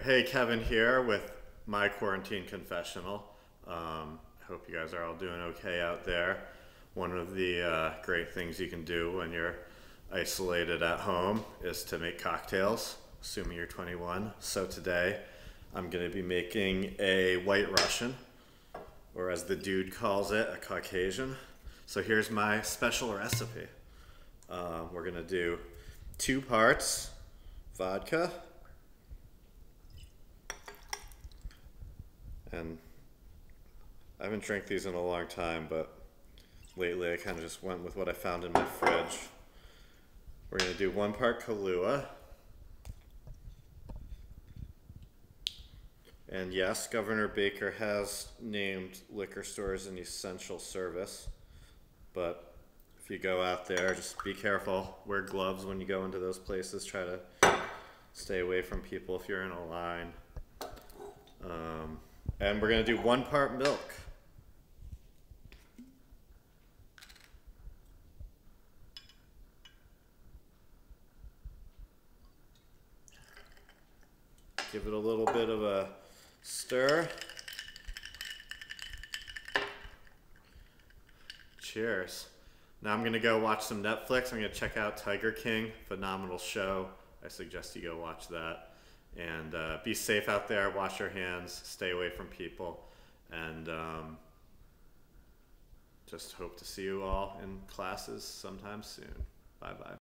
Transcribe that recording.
Hey, Kevin here with my quarantine confessional. I hope you guys are all doing okay out there. One of the great things you can do when you're isolated at home is to make cocktails, assuming you're 21. So today I'm going to be making a White Russian, or as the dude calls it, a Caucasian. So here's my special recipe. We're going to do 2 parts vodka, and I haven't drank these in a long time, but lately I kind of just went with what I found in my fridge. We're going to do 1 part Kahlua. And yes, Governor Baker has named liquor stores an essential service, but if you go out there, just be careful. Wear gloves when you go into those places. Try to stay away from people if you're in a line. And we're going to do 1 part milk. Give it a little bit of a stir. Cheers. Now I'm going to go watch some Netflix. I'm going to check out Tiger King. Phenomenal show. I suggest you go watch that. And be safe out there. Wash your hands. Stay away from people. And just hope to see you all in classes sometime soon. Bye-bye.